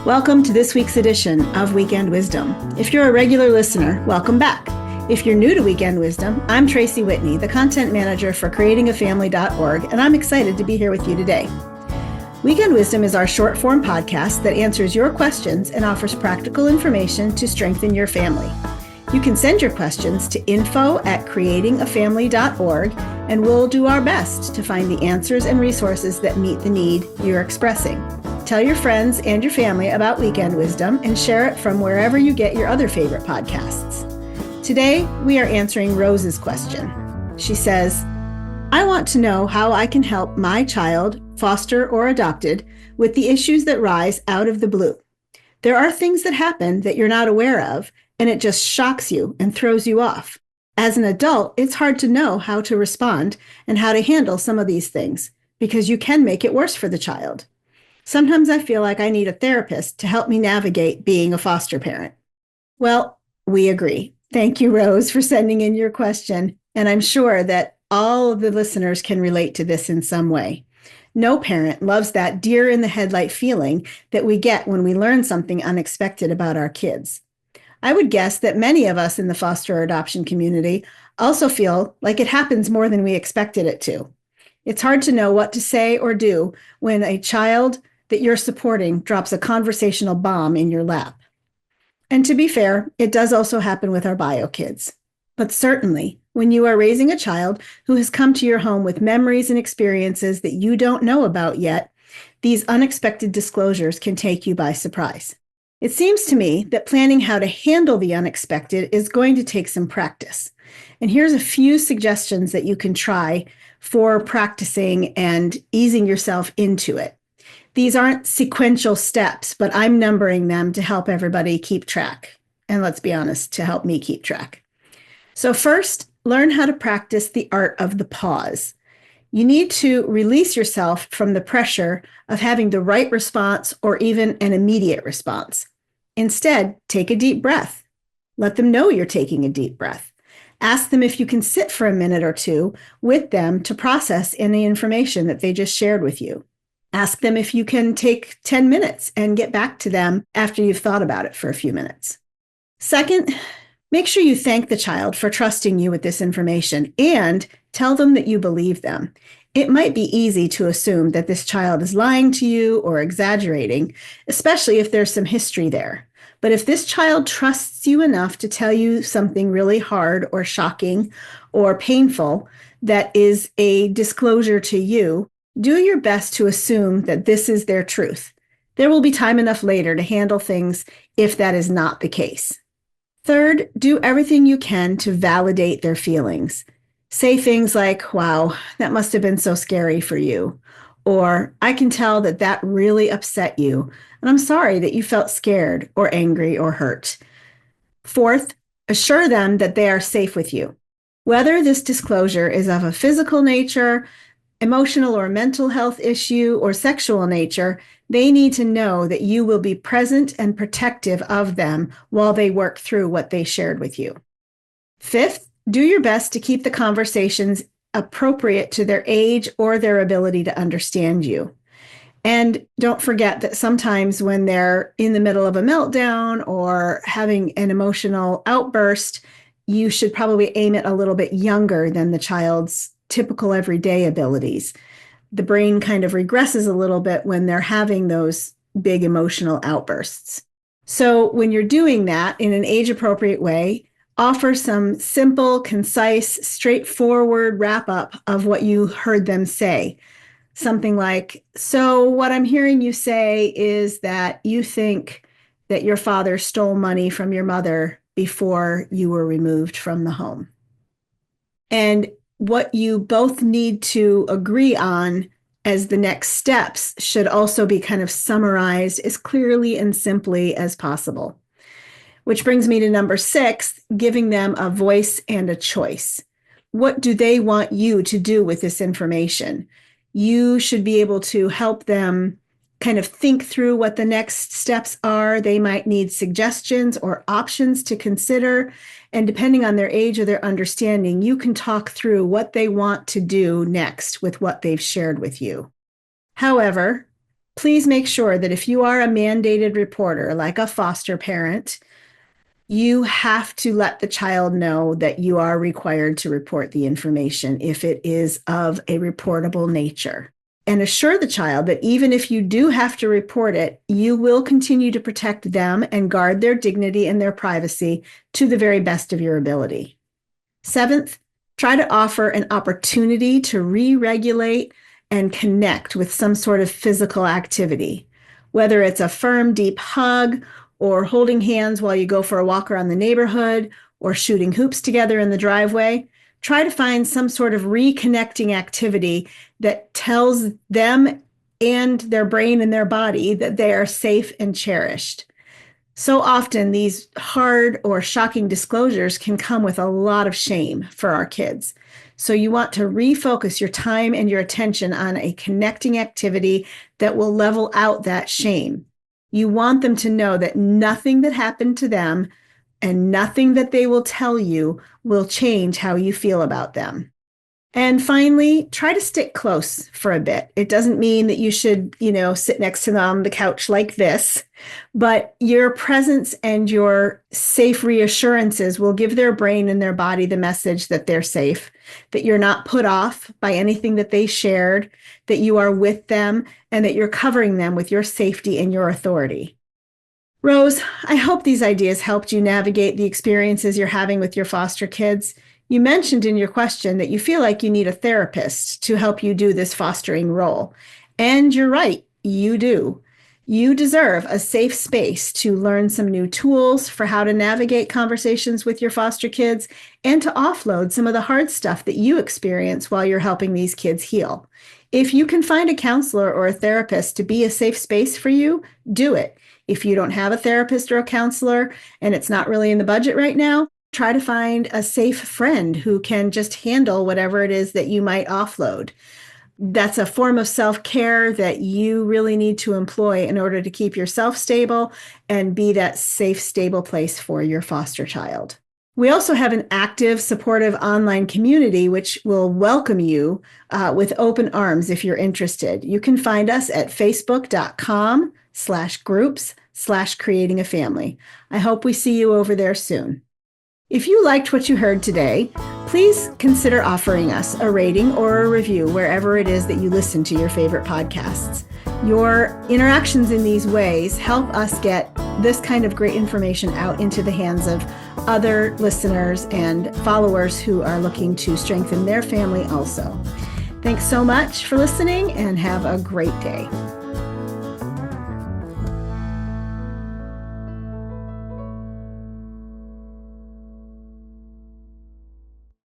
Welcome to this week's edition of Weekend Wisdom. If you're a regular listener, welcome back. If you're new to Weekend Wisdom, I'm Tracy Whitney, the content manager for creatingafamily.org, and I'm excited to be here with you today. Weekend Wisdom is our short form podcast that answers your questions and offers practical information to strengthen your family. You can send your questions to info@creatingafamily.org, and we'll do our best to find the answers and resources that meet the need you're expressing. Tell your friends and your family about Weekend Wisdom and share it from wherever you get your other favorite podcasts. Today, we are answering Rose's question. She says, I want to know how I can help my child, foster or adopted, with the issues that rise out of the blue. There are things that happen that you're not aware of, and it just shocks you and throws you off. As an adult, it's hard to know how to respond and how to handle some of these things, because you can make it worse for the child. Sometimes I feel like I need a therapist to help me navigate being a foster parent. Well, we agree. Thank you, Rose, for sending in your question. And I'm sure that all of the listeners can relate to this in some way. No parent loves that deer in the headlight feeling that we get when we learn something unexpected about our kids. I would guess that many of us in the foster or adoption community also feel like it happens more than we expected it to. It's hard to know what to say or do when a child that you're supporting drops a conversational bomb in your lap. And to be fair, it does also happen with our bio kids. But certainly, when you are raising a child who has come to your home with memories and experiences that you don't know about yet, these unexpected disclosures can take you by surprise. It seems to me that planning how to handle the unexpected is going to take some practice. And here's a few suggestions that you can try for practicing and easing yourself into it. These aren't sequential steps, but I'm numbering them to help everybody keep track. And let's be honest, to help me keep track. So first, learn how to practice the art of the pause. You need to release yourself from the pressure of having the right response or even an immediate response. Instead, take a deep breath. Let them know you're taking a deep breath. Ask them if you can sit for a minute or two with them to process any information that they just shared with you. Ask them if you can take 10 minutes and get back to them after you've thought about it for a few minutes. Second, make sure you thank the child for trusting you with this information and tell them that you believe them. It might be easy to assume that this child is lying to you or exaggerating, especially if there's some history there. But if this child trusts you enough to tell you something really hard or shocking or painful that is a disclosure to you, do your best to assume that this is their truth. There will be time enough later to handle things if that is not the case. Third, do everything you can to validate their feelings. Say things like, wow, that must have been so scary for you. Or, I can tell that that really upset you, and I'm sorry that you felt scared or angry or hurt. Fourth, assure them that they are safe with you. Whether this disclosure is of a physical nature, emotional or mental health issue, or sexual nature, they need to know that you will be present and protective of them while they work through what they shared with you. Fifth, do your best to keep the conversations appropriate to their age or their ability to understand you. And don't forget that sometimes when they're in the middle of a meltdown or having an emotional outburst, you should probably aim it a little bit younger than the child's typical everyday abilities. The brain kind of regresses a little bit when they're having those big emotional outbursts. So when you're doing that in an age-appropriate way, offer some simple, concise, straightforward wrap-up of what you heard them say. Something like, so what I'm hearing you say is that you think that your father stole money from your mother before you were removed from the home. And what you both need to agree on as the next steps should also be kind of summarized as clearly and simply as possible. Which brings me to number 6, giving them a voice and a choice. What do they want you to do with this information? You should be able to help them kind of think through what the next steps are. They might need suggestions or options to consider. And depending on their age or their understanding, you can talk through what they want to do next with what they've shared with you. However, Please make sure that if you are a mandated reporter, like a foster parent, you have to let the child know that you are required to report the information if it is of a reportable nature. And assure the child that even if you do have to report it, you will continue to protect them and guard their dignity and their privacy to the very best of your ability. Seventh, try to offer an opportunity to re-regulate and connect with some sort of physical activity, whether it's a firm, deep hug, or holding hands while you go for a walk around the neighborhood, or shooting hoops together in the driveway. Try to find some sort of reconnecting activity that tells them and their brain and their body that they are safe and cherished. So often these hard or shocking disclosures can come with a lot of shame for our kids. So you want to refocus your time and your attention on a connecting activity that will level out that shame. You want them to know that nothing that happened to them and nothing that they will tell you will change how you feel about them. And finally, try to stick close for a bit. It doesn't mean that you should, sit next to them on the couch like this, but your presence and your safe reassurances will give their brain and their body the message that they're safe, that you're not put off by anything that they shared, that you are with them, and that you're covering them with your safety and your authority. Rose, I hope these ideas helped you navigate the experiences you're having with your foster kids. You mentioned in your question that you feel like you need a therapist to help you do this fostering role. And you're right, you do. You deserve a safe space to learn some new tools for how to navigate conversations with your foster kids and to offload some of the hard stuff that you experience while you're helping these kids heal. If you can find a counselor or a therapist to be a safe space for you, do it. If you don't have a therapist or a counselor and it's not really in the budget right now, try to find a safe friend who can just handle whatever it is that you might offload. That's a form of self-care that you really need to employ in order to keep yourself stable and be that safe, stable place for your foster child. We also have an active, supportive online community which will welcome you with open arms if you're interested. You can find us at facebook.com/groups/creating a family. I hope we see you over there soon. If you liked what you heard today, please consider offering us a rating or a review wherever it is that you listen to your favorite podcasts. Your interactions in these ways help us get this kind of great information out into the hands of other listeners and followers who are looking to strengthen their family also. Thanks so much for listening and have a great day.